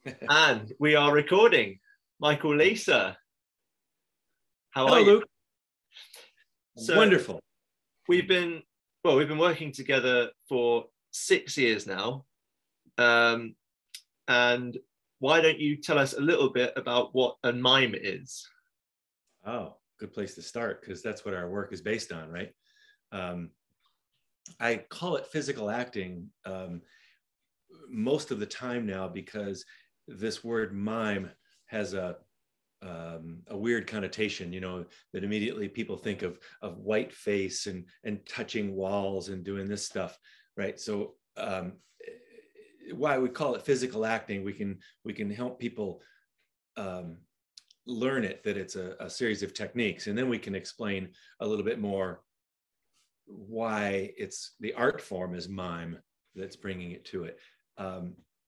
And we are recording. Michael, Lisa, how Hello, are you? Luke. So Wonderful. we've been working together for 6 years now. And why don't you tell us a little bit about what a mime is? Oh, good place to start, because that's what our work is based on, right? I call it physical acting most of the time now, because this word mime has a weird connotation, that immediately people think of white face and touching walls and doing this stuff, right? So why we call it physical acting, we can help people learn it, that it's a series of techniques, and then we can explain a little bit more why it's the art form is mime that's bringing it to it.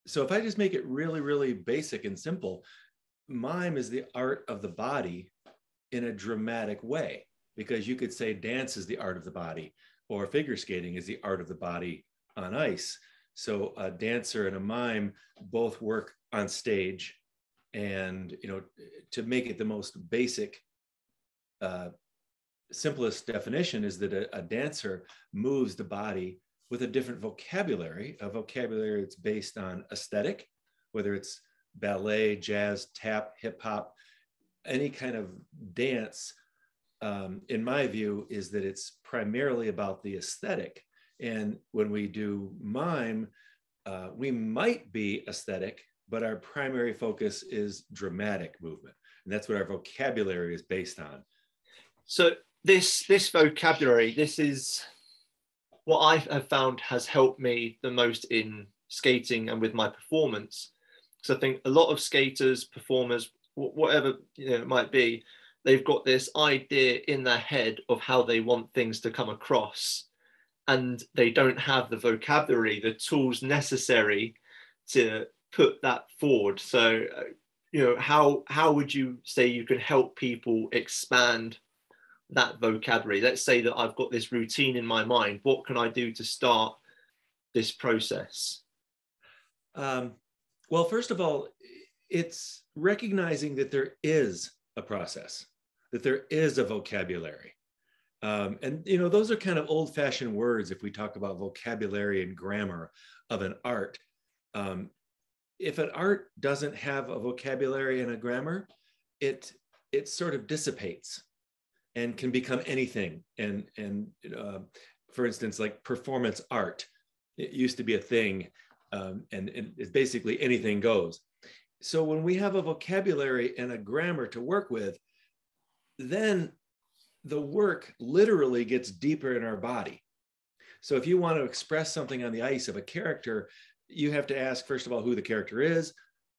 So if I just make it really, really basic and simple, mime is the art of the body in a dramatic way, because you could say dance is the art of the body, or figure skating is the art of the body on ice. So a dancer and a mime both work on stage, and to make it the most basic, simplest definition is that a dancer moves the body with a different vocabulary, a vocabulary that's based on aesthetic, whether it's ballet, jazz, tap, hip hop, any kind of dance, in my view, is that it's primarily about the aesthetic. And when we do mime, we might be aesthetic, but our primary focus is dramatic movement. And that's what our vocabulary is based on. So this vocabulary, this is what I have found has helped me the most in skating and with my performance. Because I think a lot of skaters, performers, whatever it might be, they've got this idea in their head of how they want things to come across, and they don't have the vocabulary, the tools necessary to put that forward. So, how would you say you can help people expand that vocabulary? Let's say that I've got this routine in my mind. What can I do to start this process? Well, first of all, it's recognizing that there is a process, that there is a vocabulary. And those are kind of old-fashioned words if we talk about vocabulary and grammar of an art. If an art doesn't have a vocabulary and a grammar, it sort of dissipates and can become anything. And for instance, like performance art, it used to be a thing, and it's basically anything goes. So when we have a vocabulary and a grammar to work with, then the work literally gets deeper in our body. So if you want to express something on the ice of a character, you have to ask, first of all, who the character is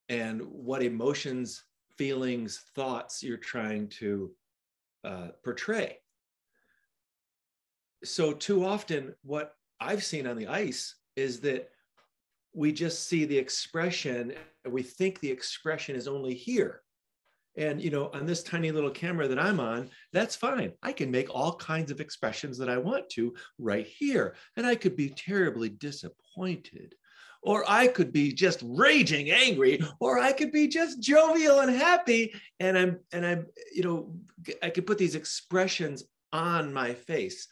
and what emotions, feelings, thoughts you're trying to portray. So too often, what I've seen on the ice is that we just see the expression, and we think the expression is only here. And, on this tiny little camera that I'm on, that's fine. I can make all kinds of expressions that I want to right here. And I could be terribly disappointed, or I could be just raging angry, or I could be just jovial and happy. And I'm, I could put these expressions on my face.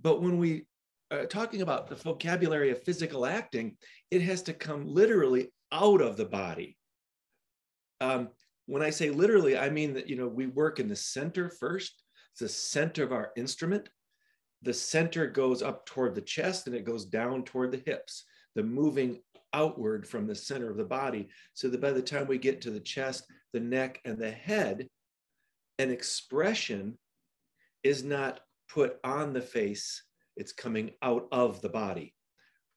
But when we are talking about the vocabulary of physical acting, it has to come literally out of the body. When I say literally, I mean that, we work in the center first. It's the center of our instrument. The center goes up toward the chest and it goes down toward the hips, the moving outward from the center of the body. So that by the time we get to the chest, the neck, and the head, an expression is not put on the face, it's coming out of the body.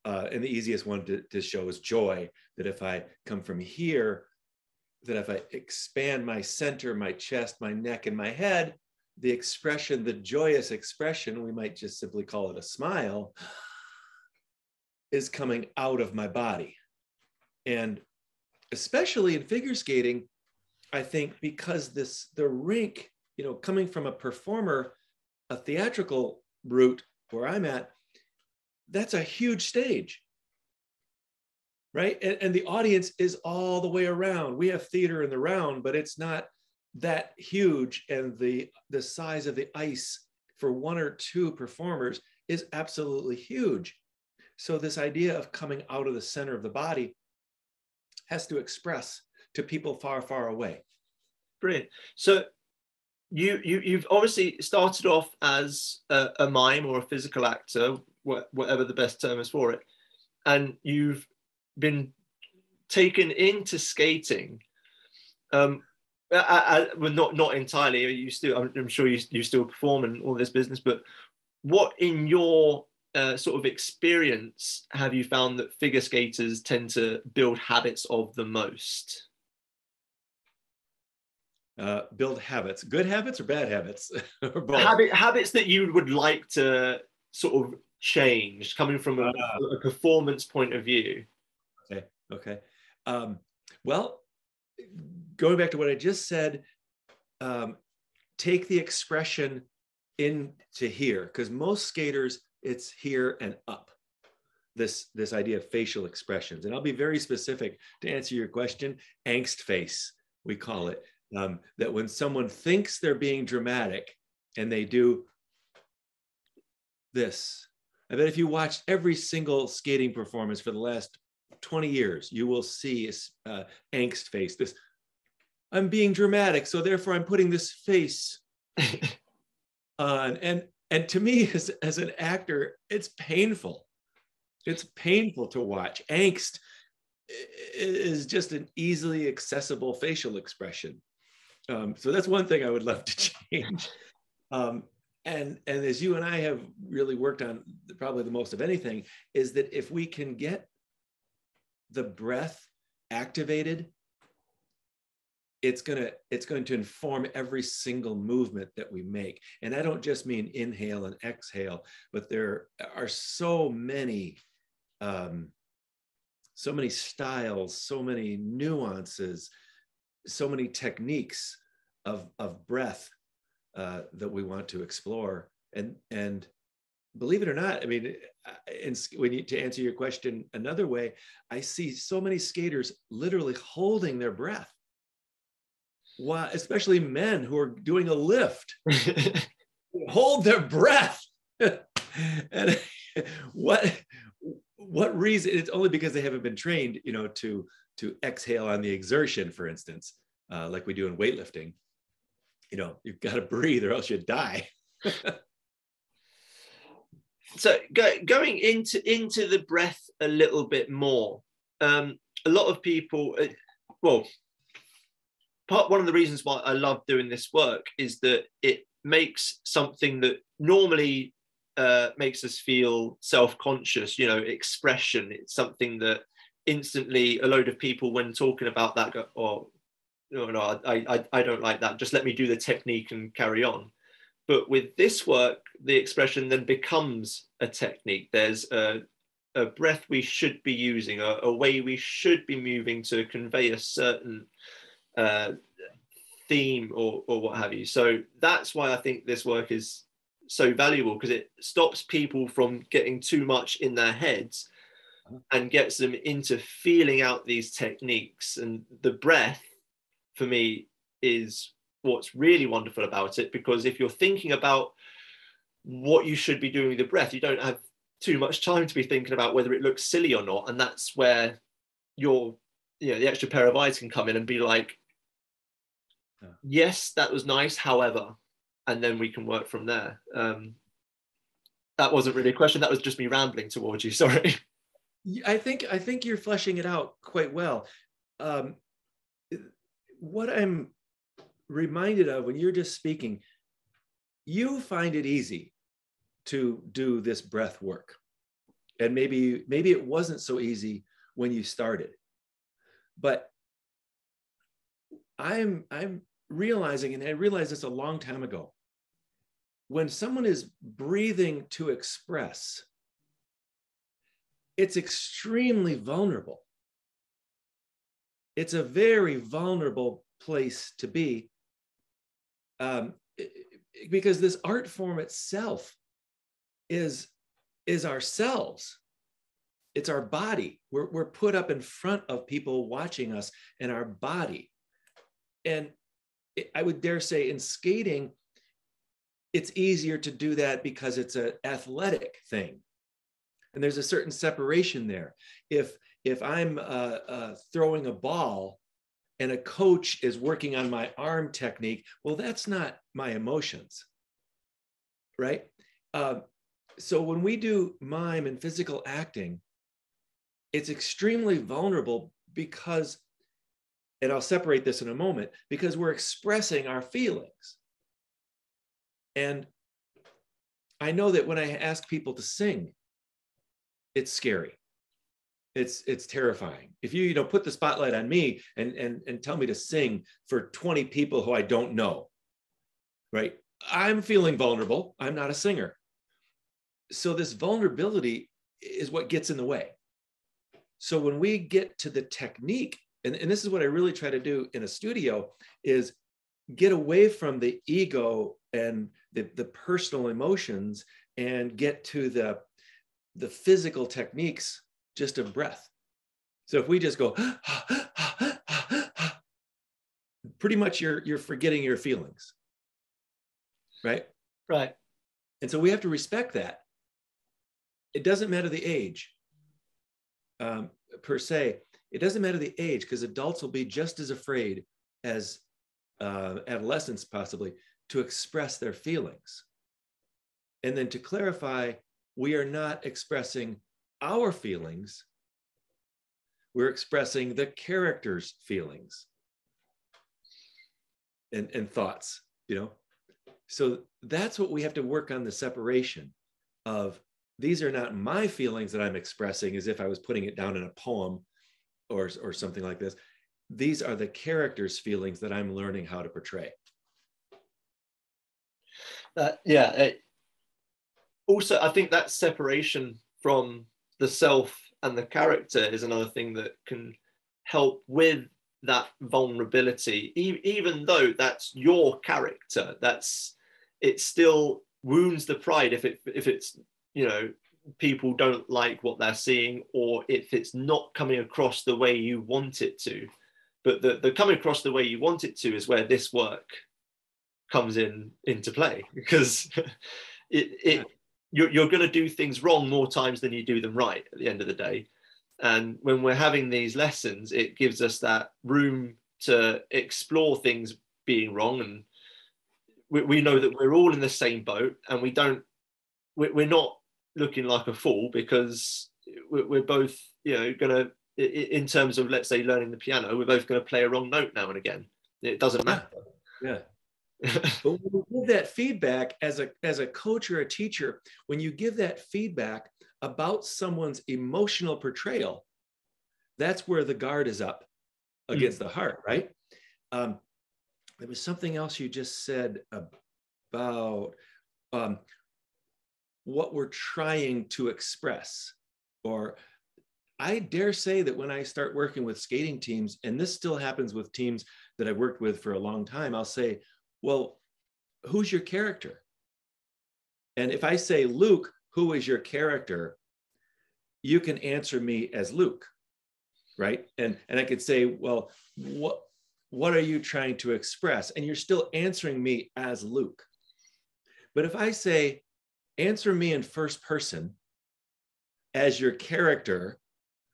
And the easiest one to show is joy, that if I come from here, that if I expand my center, my chest, my neck, and my head, the expression, the joyous expression, we might just simply call it a smile, is coming out of my body. And especially in figure skating, I think because the rink, coming from a performer, a theatrical route where I'm at, that's a huge stage. right? And the audience is all the way around. We have theater in the round, but it's not that huge. And the size of the ice for one or two performers is absolutely huge. So this idea of coming out of the center of the body has to express to people far, far away. Brilliant. So you've obviously started off as a mime or a physical actor, whatever the best term is for it, and you've been taken into skating. Well, not entirely. You still, I'm sure you still perform and all this business. But what in your sort of experience have you found that figure skaters tend to build habits of the most? Build habits, good habits or bad habits? Or both? Habits that you would like to sort of change, coming from a performance point of view. Okay. Well, going back to what I just said, take the expression into here, because most skaters, it's here and up. This idea of facial expressions. And I'll be very specific to answer your question. Angst face, we call it. That when someone thinks they're being dramatic and they do this, I bet if you watched every single skating performance for the last 20 years, you will see angst face. This, I'm being dramatic, so therefore I'm putting this face on. And to me, as an actor, it's painful. It's painful to watch. Angst is just an easily accessible facial expression. So that's one thing I would love to change. And as you and I have really worked on, probably the most of anything, is that if we can get the breath activated, it's going to inform every single movement that we make. And I don't just mean inhale and exhale, but there are so many styles, so many nuances, so many techniques of breath that we want to explore. And believe it or not, I mean, to answer your question another way, I see so many skaters literally holding their breath. Wow, especially men who are doing a lift, hold their breath. And what reason? It's only because they haven't been trained, to exhale on the exertion, for instance, like we do in weightlifting. You've got to breathe or else you die. So going into the breath a little bit more, a lot of people, one of the reasons why I love doing this work is that it makes something that normally makes us feel self-conscious, expression. It's something that instantly a load of people, when talking about that, go, oh, no, I don't like that. Just let me do the technique and carry on. But with this work, the expression then becomes a technique. There's a breath we should be using, a way we should be moving to convey a certain theme or what have you. So that's why I think this work is so valuable, because it stops people from getting too much in their heads and gets them into feeling out these techniques. And the breath, for me, is what's really wonderful about it, because if you're thinking about what you should be doing with the breath, you don't have too much time to be thinking about whether it looks silly or not. And that's where the extra pair of eyes can come in and be like, yes, that was nice, however, and then we can work from there. That wasn't really a question. That was just me rambling towards you. Sorry. I think you're fleshing it out quite well. What I'm reminded of when you're just speaking, you find it easy to do this breath work, and maybe it wasn't so easy when you started, but I'm realizing, and I realized this a long time ago, when someone is breathing to express, it's extremely vulnerable. It's a very vulnerable place to be, because this art form itself is ourselves. it's our body. We're put up in front of people watching us and our body. And I would dare say in skating, it's easier to do that because it's an athletic thing. And there's a certain separation there. If I'm throwing a ball and a coach is working on my arm technique, well, that's not my emotions, right? So when we do mime and physical acting, it's extremely vulnerable because, and I'll separate this in a moment, because we're expressing our feelings. And I know that when I ask people to sing, it's scary. It's terrifying. If you put the spotlight on me and tell me to sing for 20 people who I don't know, right? I'm feeling vulnerable. I'm not a singer. So this vulnerability is what gets in the way. So when we get to the technique, and this is what I really try to do in a studio, is get away from the ego and the personal emotions and get to the physical techniques just of breath. So if we just go, pretty much you're forgetting your feelings, right? Right. And so we have to respect that. It doesn't matter the age, per se. It doesn't matter the age, because adults will be just as afraid as adolescents possibly to express their feelings. And then to clarify, we are not expressing our feelings, we're expressing the character's feelings and thoughts, So that's what we have to work on, the separation of, these are not my feelings that I'm expressing as if I was putting it down in a poem or something like this. These are the character's feelings that I'm learning how to portray. Also, I think that separation from the self and the character is another thing that can help with that vulnerability, even though that's your character. It still wounds the pride if it's people don't like what they're seeing, or if it's not coming across the way you want it to. But the coming across the way you want it to is where this work comes into play, because you're going to do things wrong more times than you do them right at the end of the day. And when we're having these lessons, it gives us that room to explore things being wrong. And we know that we're all in the same boat, and we're not looking like a fool, because we're both, going to, in terms of, let's say, learning the piano, we're both going to play a wrong note now and again. It doesn't matter. Yeah. But when you give that feedback as a coach or a teacher, when you give that feedback about someone's emotional portrayal, that's where the guard is up against the heart, right? There was something else you just said about what we're trying to express. Or I dare say that when I start working with skating teams, and this still happens with teams that I've worked with for a long time, I'll say, well, who's your character? And if I say, Luke, who is your character? You can answer me as Luke, right? And I could say, well, what are you trying to express? And you're still answering me as Luke. But if I say, answer me in first person as your character,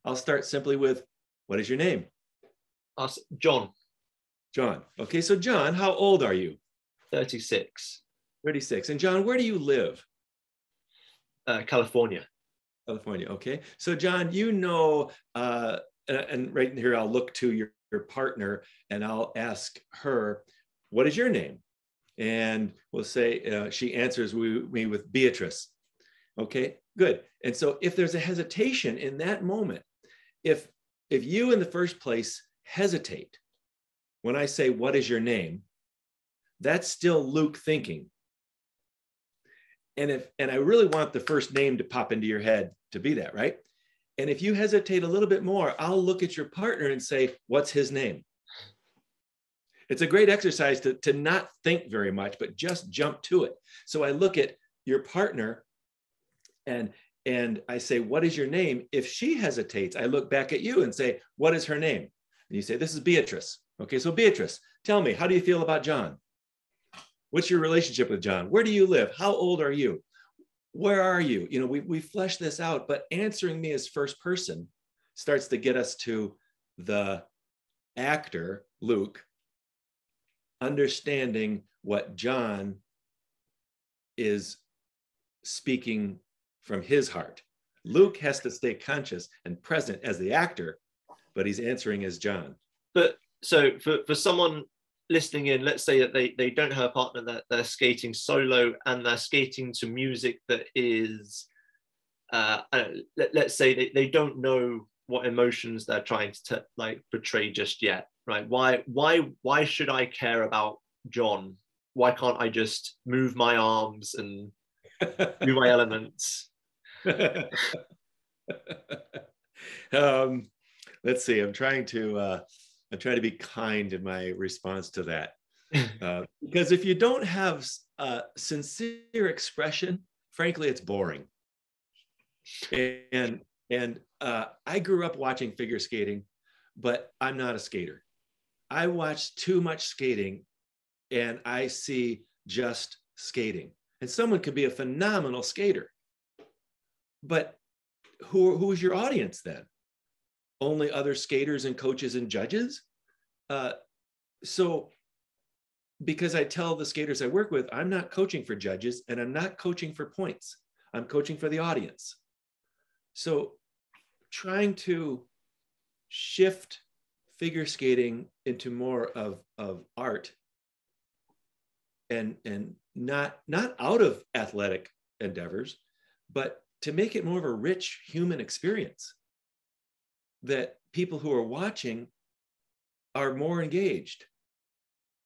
I'll start simply with, what is your name? John. John. Okay, so John, how old are you? 36. 36. And John, where do you live? California. California, okay. So John, and right here, I'll look to your partner and I'll ask her, what is your name? And we'll say, she answers me with Beatrice. Okay, good. And so if there's a hesitation in that moment, if you in the first place hesitate, when I say, what is your name? That's still Luke thinking. And I really want the first name to pop into your head to be that, right? And if you hesitate a little bit more, I'll look at your partner and say, what's his name? It's a great exercise to not think very much, but just jump to it. So I look at your partner, and and I say, what is your name? If she hesitates, I look back at you and say, what is her name? And you say, this is Beatrice. Okay, so Beatrice, tell me, how do you feel about John? What's your relationship with John? Where do you live? How old are you? Where are you? You know, we flesh this out, but answering me as first person starts to get us to the actor, Luke, understanding what John is speaking from his heart. Luke has to stay conscious and present as the actor, but he's answering as John. But so for someone listening in, let's say that they don't have a partner, that they're skating solo and they're skating to music that is, let's say they don't know what emotions they're trying to like portray just yet, right? Why should I care about John? Why can't I just move my arms and do my elements? Let's see. I'm trying to be kind in my response to that, because if you don't have sincere expression, frankly, it's boring. And I grew up watching figure skating, but I'm not a skater. I watch too much skating, and I see just skating. And someone could be a phenomenal skater, but who's your audience then? Only other skaters and coaches and judges? So because I tell the skaters I work with, I'm not coaching for judges and I'm not coaching for points. I'm coaching for the audience. So trying to shift figure skating into more of art and not out of athletic endeavors, but to make it more of a rich human experience that people who are watching are more engaged.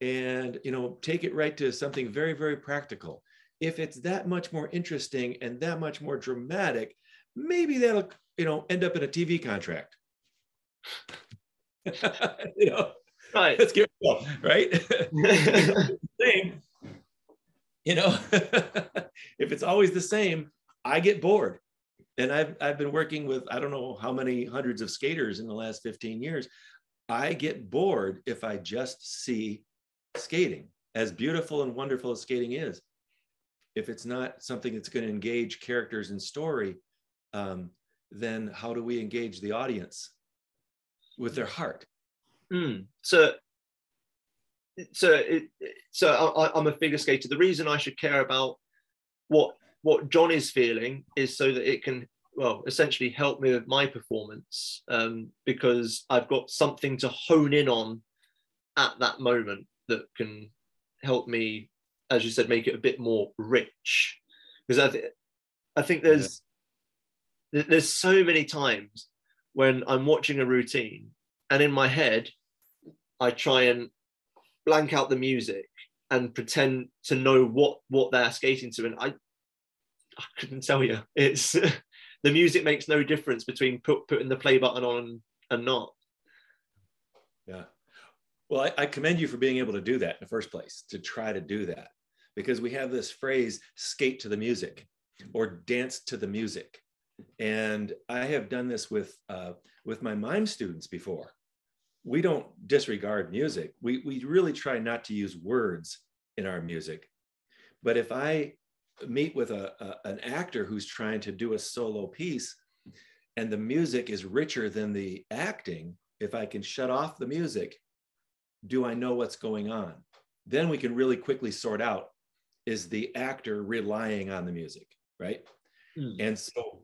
And, you know, take it right to something very, very practical. If it's that much more interesting and that much more dramatic, maybe that'll, you know, end up in a TV contract. You know, Right. Let's get real, right? You know, if it's always the same, I get bored. And I've been working with, I don't know how many hundreds of skaters in the last 15 years. I get bored if I just see skating, as beautiful and wonderful as skating is. If it's not something that's going to engage characters and story, then how do we engage the audience with their heart? So I'm a figure skater. The reason I should care about what John is feeling is so that it can, well, essentially help me with my performance, because I've got something to hone in on at that moment that can help me, as you said, make it a bit more rich. Because I think there's so many times when I'm watching a routine and in my head, I try and blank out the music and pretend to know what they're skating to. And I couldn't tell you. It's the music makes no difference between putting the play button on and not. Yeah. Well, I commend you for being able to do that in the first place, to try to do that, because we have this phrase, skate to the music or dance to the music. And I have done this with my mime students before. We don't disregard music. We really try not to use words in our music. But if I meet with an actor who's trying to do a solo piece and the music is richer than the acting, if I can shut off the music, do I know what's going on? Then we can really quickly sort out, is the actor relying on the music, right? And so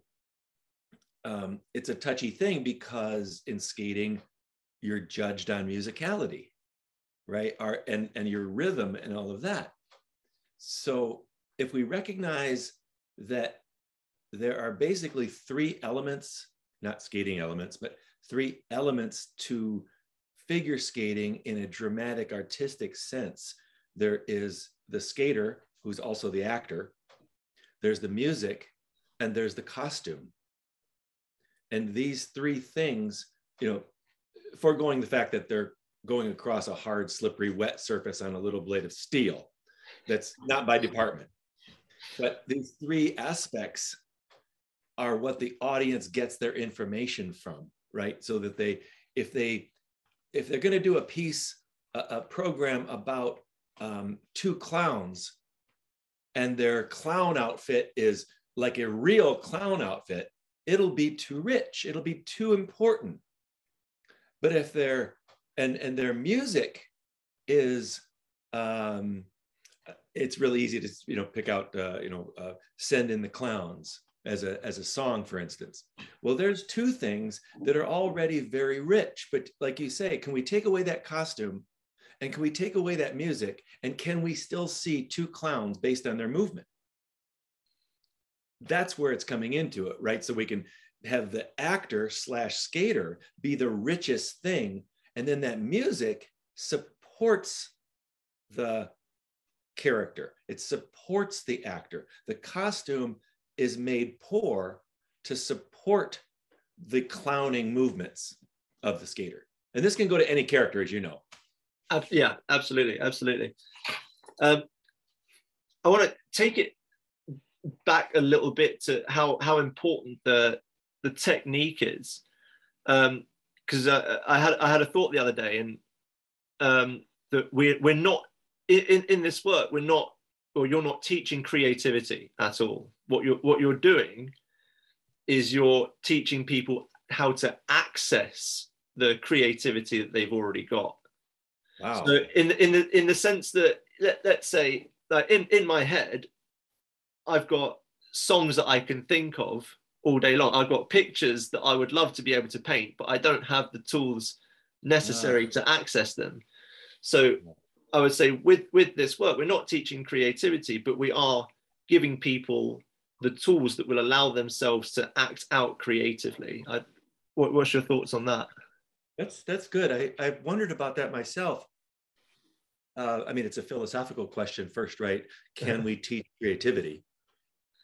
it's a touchy thing, because in skating, you're judged on musicality, right? And your rhythm and all of that. So if we recognize that there are basically three elements, not skating elements, but three elements to figure skating in a dramatic, artistic sense. There is the skater, who's also the actor. There's the music, and there's the costume. And these three things, you know, foregoing the fact that they're going across a hard, slippery, wet surface on a little blade of steel, that's not by department. But these three aspects are what the audience gets their information from, right? So that if they're going to do a piece, a program about two clowns, and their clown outfit is like a real clown outfit, it'll be too rich. It'll be too important. But if and their music is, it's really easy to pick out Send in the Clowns as a song, for instance. Well, there's two things that are already very rich, but like you say, can we take away that costume, and can we take away that music, and can we still see two clowns based on their movement? That's where it's coming into it, right? So we can have the actor / skater be the richest thing, and then that music supports the character. It supports the actor. The costume is made poor to support the clowning movements of the skater. And this can go to any character, as you know. Yeah, absolutely. I want to take it back a little bit to how important the technique is, because I had a thought the other day, and that we're not in this work, we're not, or you're not teaching creativity at all. What you're doing is you're teaching people how to access the creativity that they've already got. Wow. So in the sense that let's say, like in my head, I've got songs that I can think of all day long. I've got pictures that I would love to be able to paint, but I don't have the tools necessary to access them. So I would say with this work, we're not teaching creativity, but we are giving people the tools that will allow themselves to act out creatively. What's your thoughts on that? That's good. I wondered about that myself. I mean, it's a philosophical question first, right? Can we teach creativity?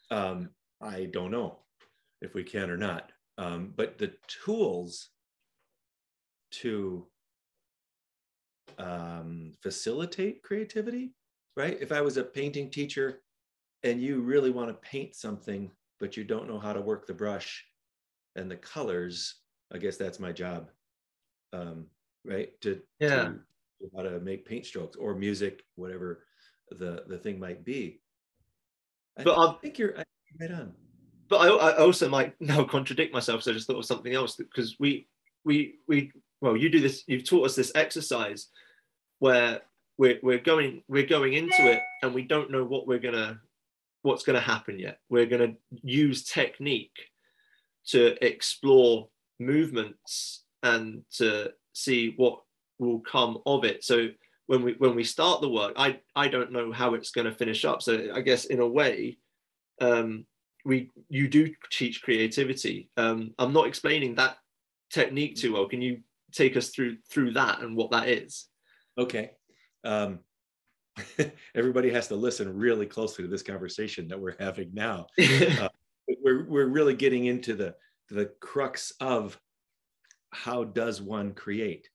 I don't know if we can or not. But the tools to facilitate creativity, right? If I was a painting teacher and you really want to paint something, but you don't know how to work the brush and the colors, I guess that's my job, right? To how to make paint strokes or music, whatever the thing might be. I think you're right on. But I also might now contradict myself, so I just thought of something else, because well, you do this, you've taught us this exercise where we're going into it and we don't know what's gonna happen yet. We're gonna use technique to explore movements and to see what will come of it. So when we start the work, I don't know how it's going to finish up. So I guess in a way, you do teach creativity. I'm not explaining that technique too well. Can you take us through that and what that is? Okay. Everybody has to listen really closely to this conversation that we're having now. We're really getting into the crux of how does one create.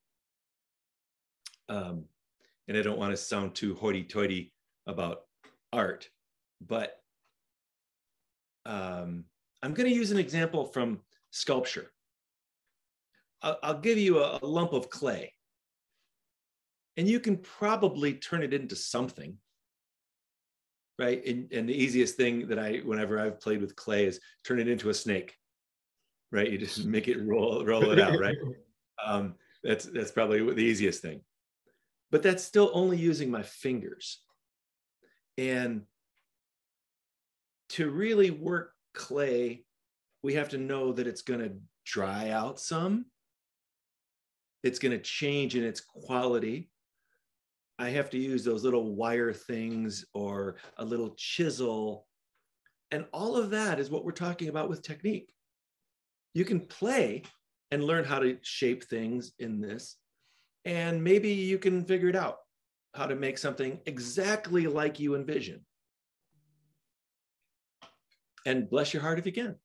And I don't want to sound too hoity-toity about art, but I'm going to use an example from sculpture. I'll give you a lump of clay, and you can probably turn it into something, right? And the easiest thing that whenever I've played with clay is turn it into a snake, right? You just make it roll it out, right? That's probably the easiest thing. But that's still only using my fingers. And to really work clay, we have to know that it's going to dry out some. It's going to change in its quality. I have to use those little wire things or a little chisel. And all of that is what we're talking about with technique. You can play and learn how to shape things in this. And maybe you can figure it out, how to make something exactly like you envision. And bless your heart if you can.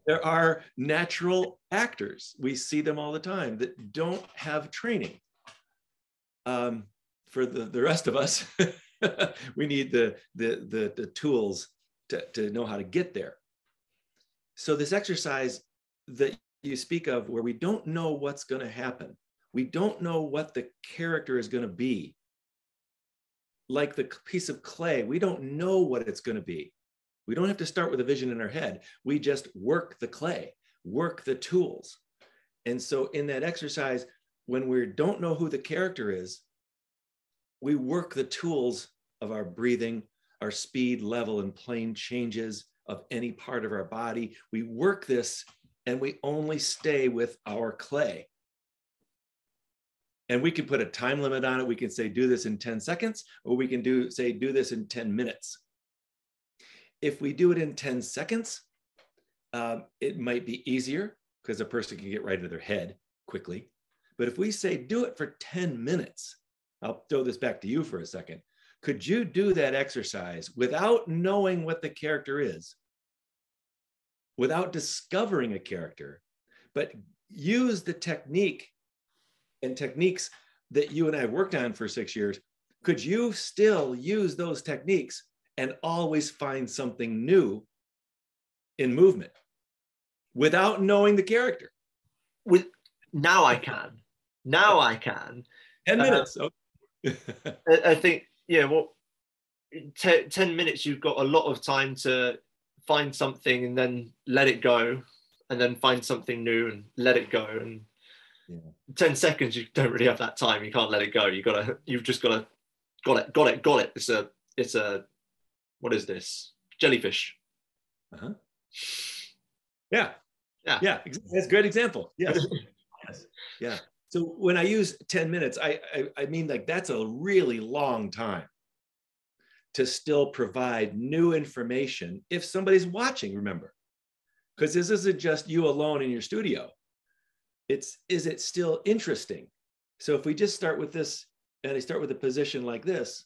There are natural actors, we see them all the time, that don't have training. For the rest of us, we need the tools to know how to get there. So this exercise that you speak of, where we don't know what's going to happen, we don't know what the character is going to be. Like the piece of clay, we don't know what it's going to be. We don't have to start with a vision in our head. We just work the clay, work the tools. And so in that exercise, when we don't know who the character is, we work the tools of our breathing, our speed, level, and plane changes of any part of our body. We work this and we only stay with our clay. And we can put a time limit on it. We can say, do this in 10 seconds, or we can say, do this in 10 minutes. If we do it in 10 seconds, it might be easier because a person can get right into their head quickly. But if we say, do it for 10 minutes, I'll throw this back to you for a second. Could you do that exercise without knowing what the character is, without discovering a character, but use the technique and techniques that you and I have worked on for 6 years? Could you still use those techniques and always find something new in movement without knowing the character? Now I can. Now I can. 10 minutes. I think, yeah, well, 10 minutes, you've got a lot of time to find something and then let it go, and then find something new and let it go. And 10 seconds, you don't really have that time. You can't let it go. You've just got it. It's a, what is this? Jellyfish. Uh-huh. Yeah. That's a great example. Yes. Yes. Yeah. So when I use 10 minutes, I mean, like, that's a really long time to still provide new information if somebody's watching, remember, because this isn't just you alone in your studio. Is it still interesting? So if we just start with this, and I start with a position like this,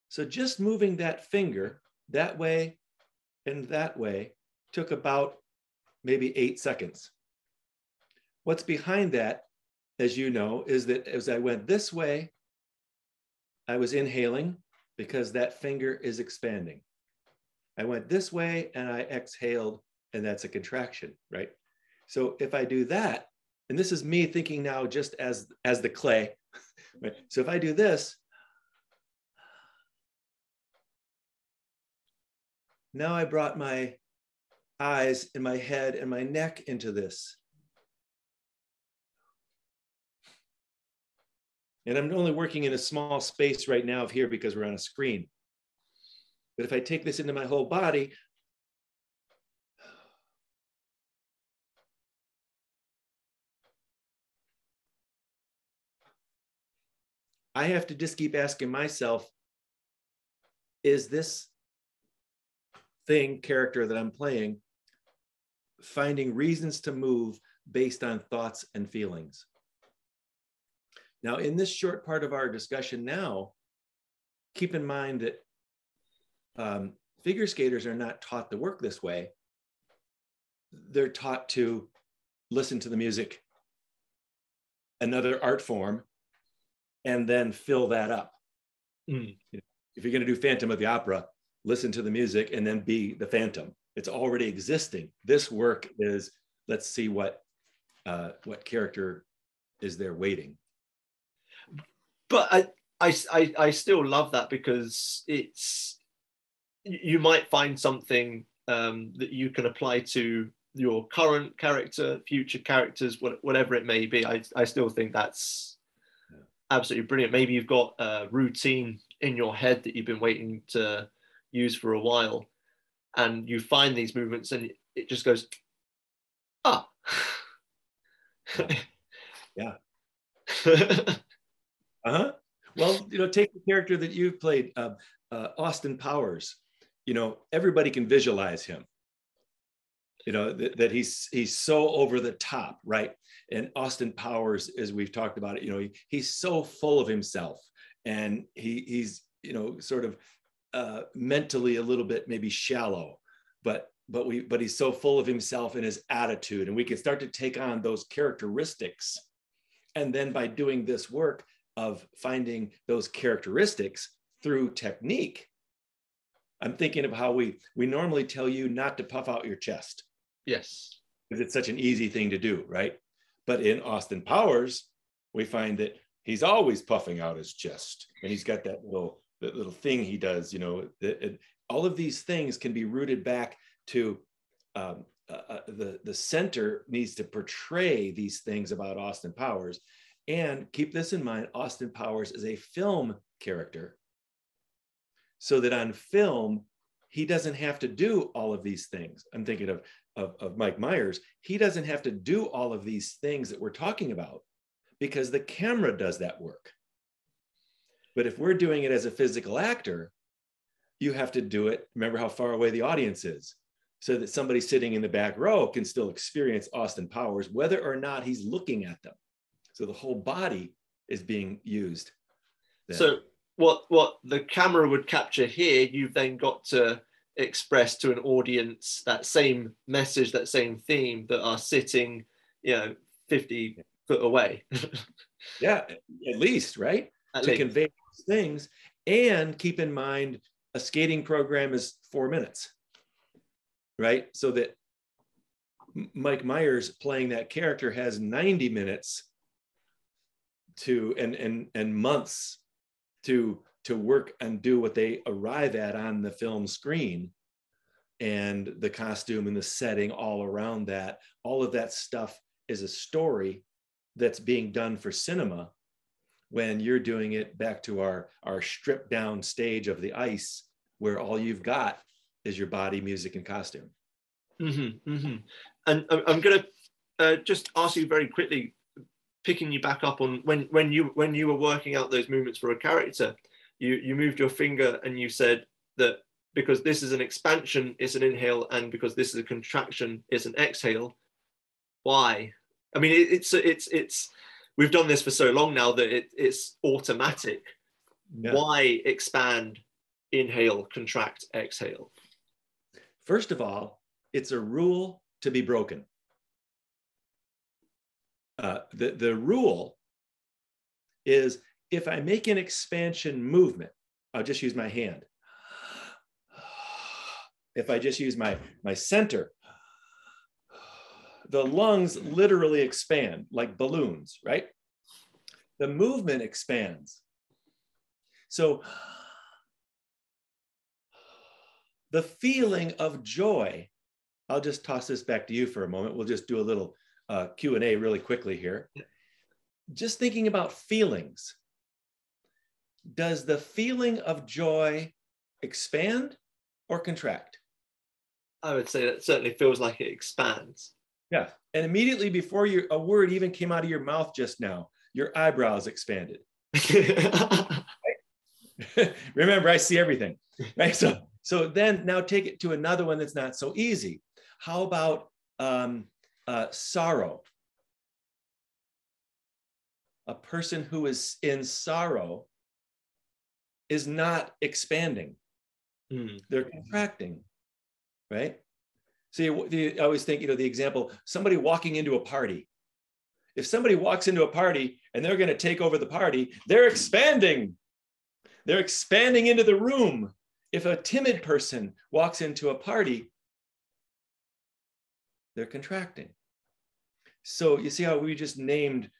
so just moving that finger that way and that way took about maybe 8 seconds. What's behind that, as you know, is that as I went this way, I was inhaling because that finger is expanding. I went this way and I exhaled, and that's a contraction, right? So if I do that, and this is me thinking now just as the clay, right? So if I do this, now I brought my eyes and my head and my neck into this. And I'm only working in a small space right now of here because we're on a screen. But if I take this into my whole body, I have to just keep asking myself, is this character that I'm playing finding reasons to move based on thoughts and feelings? Now, in this short part of our discussion now, keep in mind that figure skaters are not taught to work this way. They're taught to listen to the music, another art form, and then fill that up. If you're going to do Phantom of the Opera, listen to the music and then be the Phantom. It's already existing. This work is, let's see what character is there waiting. But I still love that, because you might find something that you can apply to your current character, future characters, whatever it may be. I still think that's absolutely brilliant. Maybe you've got a routine in your head that you've been waiting to use for a while, and you find these movements and it just goes, yeah. Well, take the character that you've played, Austin Powers. Everybody can visualize him. That he's so over the top, right? And Austin Powers, as we've talked about it, he's so full of himself, and he's sort of mentally a little bit maybe shallow, but he's so full of himself and his attitude, and we can start to take on those characteristics And then by doing this work of finding those characteristics through technique, I'm thinking of how we normally tell you not to puff out your chest. Yes. Because it's such an easy thing to do, right? But in Austin Powers, we find that he's always puffing out his chest. And he's got that little thing he does, you know, all of these things can be rooted back to the center needs to portray these things about Austin Powers. And keep this in mind, Austin Powers is a film character. So that on film, he doesn't have to do all of these things. I'm thinking of Mike Myers. He doesn't have to do all of these things that we're talking about because the camera does that work. But if we're doing it as a physical actor, you have to do it. Remember how far away the audience is, so that somebody sitting in the back row can still experience Austin Powers, whether or not he's looking at them. So the whole body is being used then. So what the camera would capture here, you've then got to express to an audience that same message, that same theme, that are sitting, 50 foot away. Yeah, at least, right? To convey those things. And keep in mind, a skating program is 4 minutes, right? So that Mike Myers playing that character has 90 minutes to and months to work and do what they arrive at on the film screen, and the costume and the setting all around that. All of that stuff is a story that's being done for cinema, when you're doing it back to our stripped down stage of the ice, where all you've got is your body, music, and costume. Mm-hmm, mm-hmm. And I'm going to just ask you very quickly, picking you back up on when you were working out those movements for a character, you moved your finger and you said that because this is an expansion, it's an inhale, and because this is a contraction, it's an exhale. Why? I mean, it's we've done this for so long now that it's automatic. Yeah. Why expand, inhale, contract, exhale? First of all, it's a rule to be broken. The rule is, if I make an expansion movement, I'll just use my hand. If I just use my center, the lungs literally expand like balloons, right? The movement expands. So the feeling of joy, I'll just toss this back to you for a moment. We'll just do a little Q&A really quickly here. Just thinking about feelings. Does the feeling of joy expand or contract? I would say that certainly feels like it expands. Yeah, and immediately before a word even came out of your mouth just now, your eyebrows expanded. Remember, I see everything, right? So then now take it to another one that's not so easy. How about sorrow? A person who is in sorrow is not expanding. They're contracting, right? So I always think, the example, somebody walking into a party. If somebody walks into a party and they're going to take over the party, they're expanding. They're expanding into the room. If a timid person walks into a party, they're contracting. So you see how we just named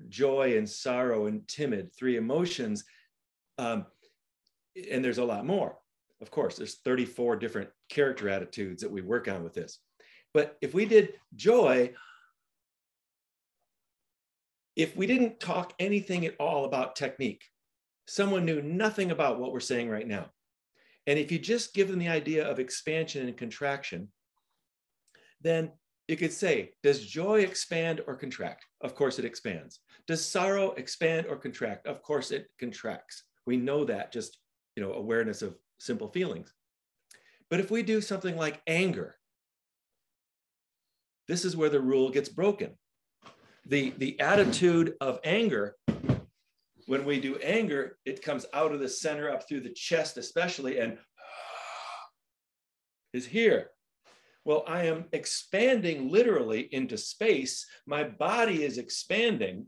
joy and sorrow and timid, 3 emotions. And there's a lot more. Of course, there's 34 different character attitudes that we work on with this. But if we did joy, if we didn't talk anything at all about technique, someone knew nothing about what we're saying right now. And if you just give them the idea of expansion and contraction, then you could say, does joy expand or contract? Of course it expands. Does sorrow expand or contract? Of course it contracts. We know that, just awareness of simple feelings. But if we do something like anger, this is where the rule gets broken. The attitude of anger, when we do anger, it comes out of the center up through the chest especially, and is here. Well, I am expanding literally into space. My body is expanding,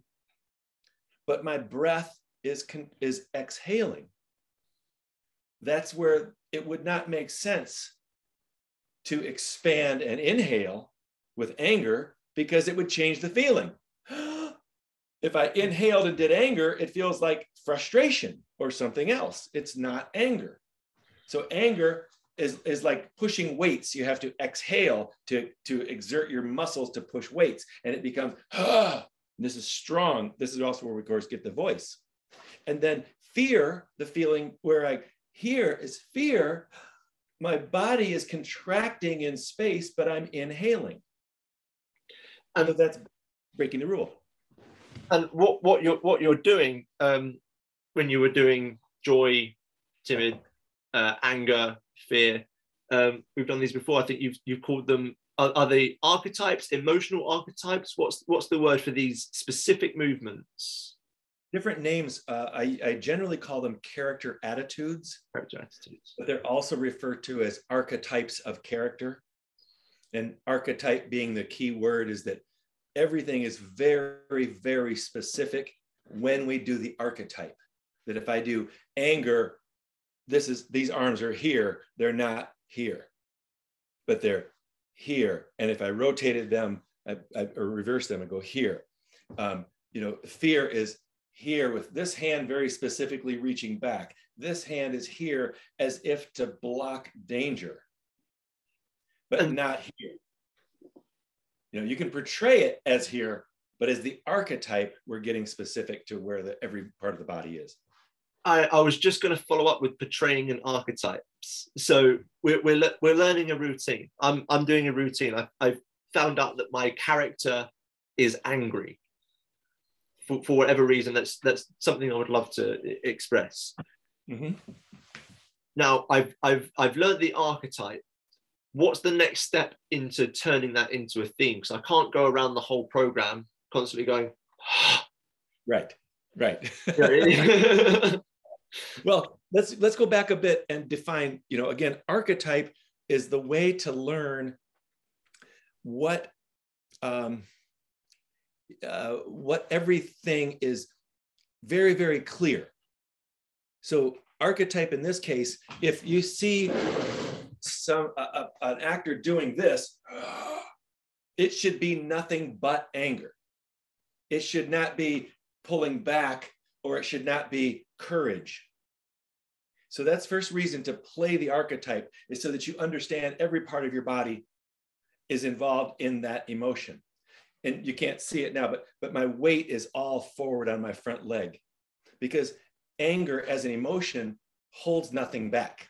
but my breath is exhaling. That's where it would not make sense to expand and inhale with anger, because it would change the feeling. If I inhaled and did anger, it feels like frustration or something else. It's not anger. So anger is like pushing weights. You have to exhale to exert your muscles to push weights, and it becomes, this is strong. This is also where we, of course, get the voice. And then fear, the feeling where I hear is fear. My body is contracting in space, but I'm inhaling. And so that's breaking the rule. And what you're doing when you were doing joy, timid, anger, fear, we've done these before. I think you've called them, are they archetypes, emotional archetypes? What's the word for these specific movements? Different names. I generally call them character attitudes. Character attitudes. But they're also referred to as archetypes of character. And archetype being the key word is that everything is very, very specific when we do the archetype. That if I do anger, these arms are here, they're not here, but they're here. And if I rotated them, or reverse them and go here, fear is here with this hand very specifically reaching back. This hand is here as if to block danger, but not here. You can portray it as here, but as the archetype, we're getting specific to where every part of the body is. I was just going to follow up with portraying an archetypes. So we're learning a routine. I'm doing a routine. I've found out that my character is angry for whatever reason. That's something I would love to express. Mm-hmm. Now I've learned the archetype. What's the next step into turning that into a theme? Because I can't go around the whole program constantly going, right. Well, let's go back a bit and define, again, archetype is the way to learn what everything is very, very clear. So archetype in this case, if you see an actor doing this, it should be nothing but anger. It should not be pulling back, or it should not be courage. So that's first reason to play the archetype, is so that you understand every part of your body is involved in that emotion. And you can't see it now, but my weight is all forward on my front leg, because anger as an emotion holds nothing back.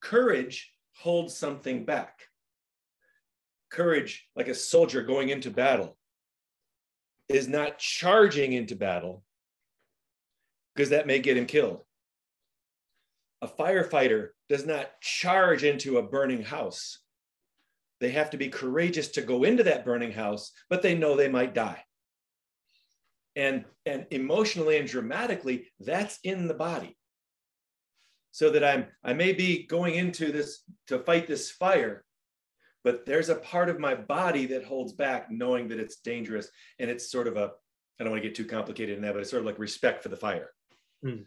Courage holds something back. Courage, like a soldier going into battle, is not charging into battle, because that may get him killed. A firefighter does not charge into a burning house. They have to be courageous to go into that burning house, but they know they might die. And emotionally and dramatically, that's in the body. So that I may be going into this to fight this fire, but there's a part of my body that holds back, knowing that it's dangerous. And it's sort of I don't want to get too complicated in that, but it's sort of like respect for the fire. Mm.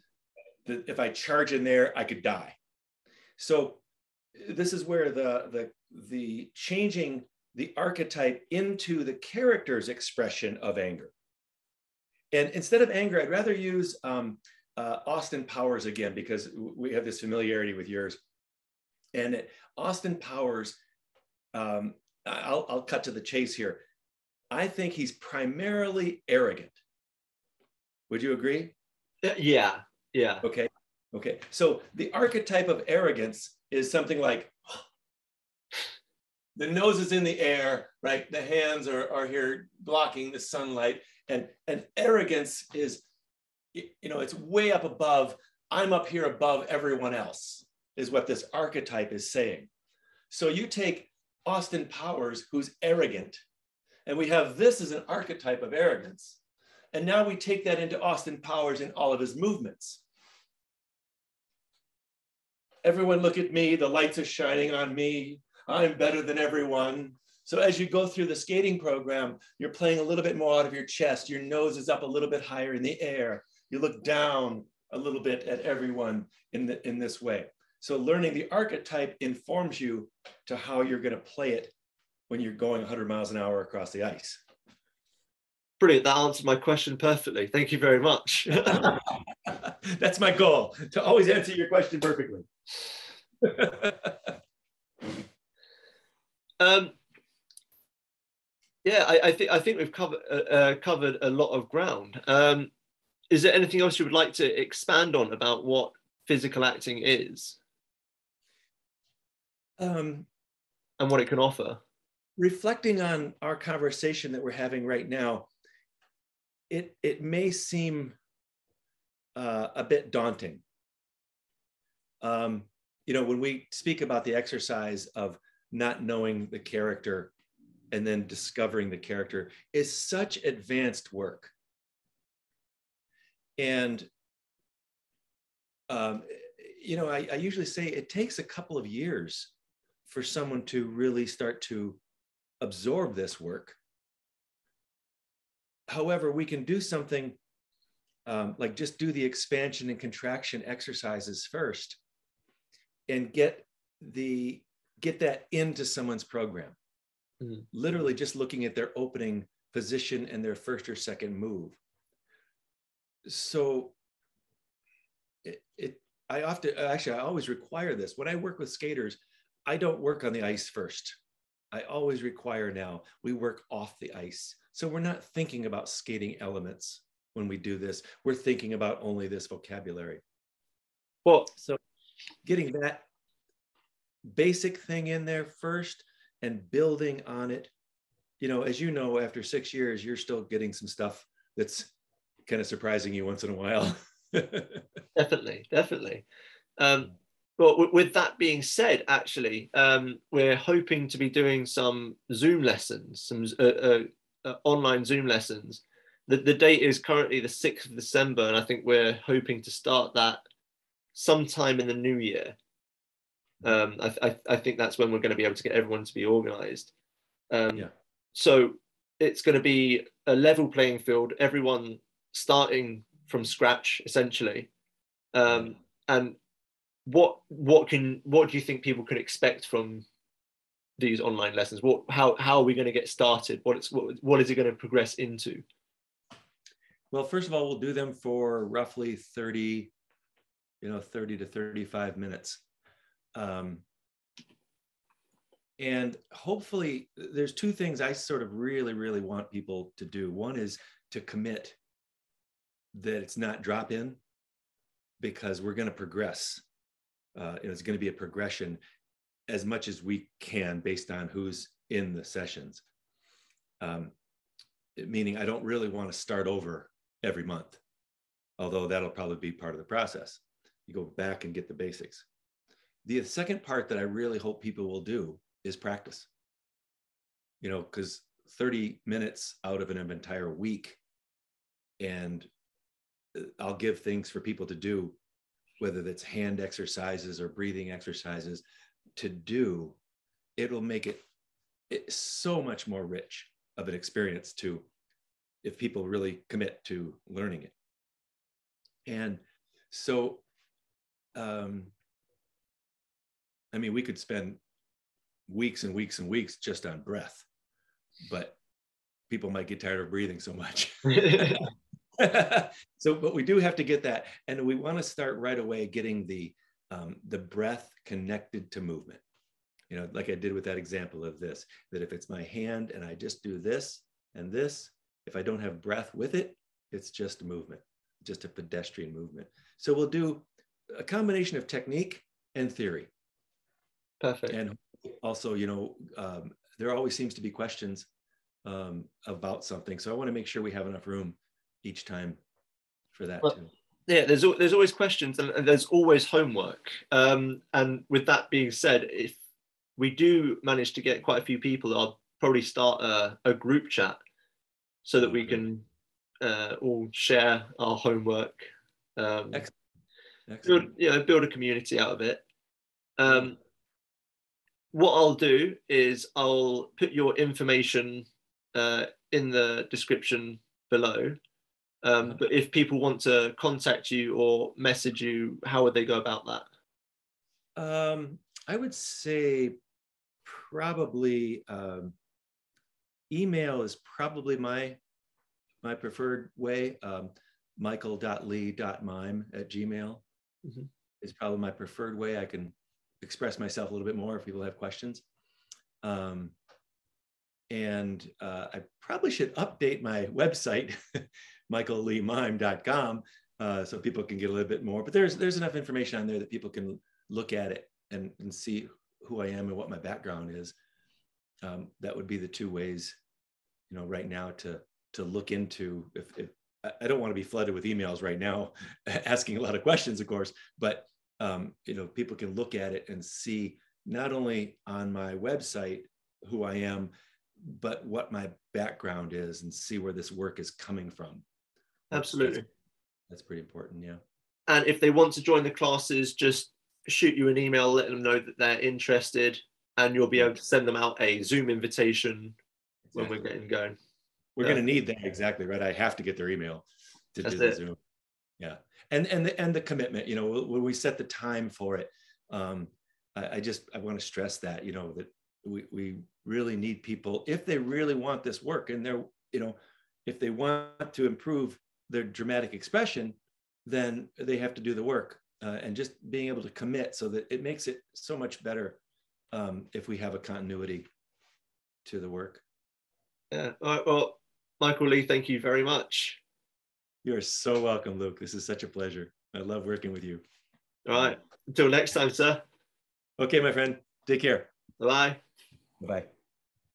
That if I charge in there, I could die. So this is where the changing the archetype into the character's expression of anger. And instead of anger, I'd rather use Austin Powers again, because we have this familiarity with yours. And Austin Powers, I'll cut to the chase here. I think he's primarily arrogant. Would you agree? Yeah. Okay. So the archetype of arrogance is something like the nose is in the air, right? The hands are here blocking the sunlight. And arrogance is, it's way up above. I'm up here above everyone else, is what this archetype is saying. So you take Austin Powers, who's arrogant, and we have this as an archetype of arrogance. And now we take that into Austin Powers in all of his movements. Everyone look at me, the lights are shining on me. I'm better than everyone. So as you go through the skating program, you're playing a little bit more out of your chest. Your nose is up a little bit higher in the air. You look down a little bit at everyone in this way. So learning the archetype informs you to how you're going to play it when you're going 100 miles an hour across the ice. Brilliant. That answered my question perfectly. Thank you very much. That's my goal, to always answer your question perfectly. Yeah, I think we've covered a lot of ground. Is there anything else you would like to expand on about what physical acting is and what it can offer? Reflecting on our conversation that we're having right now, it may seem a bit daunting. You know, when we speak about the exercise of not knowing the character and then discovering the character, is such advanced work. And, you know, I usually say it takes a couple of years for someone to really start to absorb this work. However, we can do something like just do the expansion and contraction exercises first and get that into someone's program. Mm-hmm. Literally just looking at their opening position and their first or second move. So I always require this. When I work with skaters, I don't work on the ice first. I always require now, we work off the ice. So we're not thinking about skating elements when we do this. We're thinking about only this vocabulary. Well, so getting that basic thing in there first and building on it. You know, as you know, after 6 years, you're still getting some stuff that's kind of surprising you once in a while. Definitely. Well, with that being said, actually, we're hoping to be doing some Zoom lessons, some online Zoom lessons. The date is currently the 6th of December, and I think we're hoping to start that sometime in the new year. I think that's when we're going to be able to get everyone to be organized. So it's going to be a level playing field, everyone starting from scratch, essentially. And what do you think people can expect from these online lessons? How are we going to get started? What is it going to progress into? Well, first of all, we'll do them for roughly 30 to 35 minutes. And hopefully there's two things I sort of really want people to do. One is to commit that it's not drop in, because we're going to progress. It's going to be a progression as much as we can based on who's in the sessions. Meaning I don't really want to start over every month, although that'll probably be part of the process. You go back and get the basics. The second part that I really hope people will do is practice. You know, because 30 minutes out of an entire week, and I'll give things for people to do, whether that's hand exercises or breathing exercises to do, it'll make it so much more rich of an experience if people really commit to learning it. And so, I mean, we could spend weeks and weeks and weeks just on breath, but people might get tired of breathing so much. But we do have to get that. And we want to start right away getting the breath connected to movement. You know, like I did with that example of this, that if it's my hand and I just do this and this, if I don't have breath with it, it's just movement, just a pedestrian movement. So we'll do a combination of technique and theory. Perfect. And also, you know, there always seems to be questions about something. So I want to make sure we have enough room each time for that too. Yeah, there's always questions and there's always homework. And with that being said, if we do manage to get quite a few people, I'll probably start a group chat so that we can all share our homework. Excellent. Build a community out of it. what I'll do is I'll put your information in the description below. But if people want to contact you or message you, how would they go about that? I would say probably email is probably my preferred way. michael.lee.mime at gmail is probably my preferred way. I can express myself a little bit more if people have questions. And I probably should update my website, michael.lee.mime.com, so people can get a little bit more. But there's enough information on there that people can look at it and see who I am and what my background is. That would be the two ways, right now to look into. If I don't want to be flooded with emails right now, asking a lot of questions, of course, but people can look at it and see not only on my website who I am, but what my background is, and see where this work is coming from. Absolutely. That's pretty important, yeah. And if they want to join the classes, just shoot you an email, let them know that they're interested, and you'll be able to send them out a Zoom invitation when we're getting going. We're going to need that, exactly, right? I have to get their email to do the Zoom. Yeah, and the commitment, when we set the time for it, I want to stress that, that we really need people, if they really want this work, and they're, if they want to improve their dramatic expression, then they have to do the work, and just being able to commit, so that it makes it so much better if we have a continuity to the work. Yeah. All right. Well, Michael Lee, thank you very much. You're so welcome, Luke. This is such a pleasure. I love working with you. All right. Until next time, sir. Okay, my friend. Take care. Bye. Bye-bye.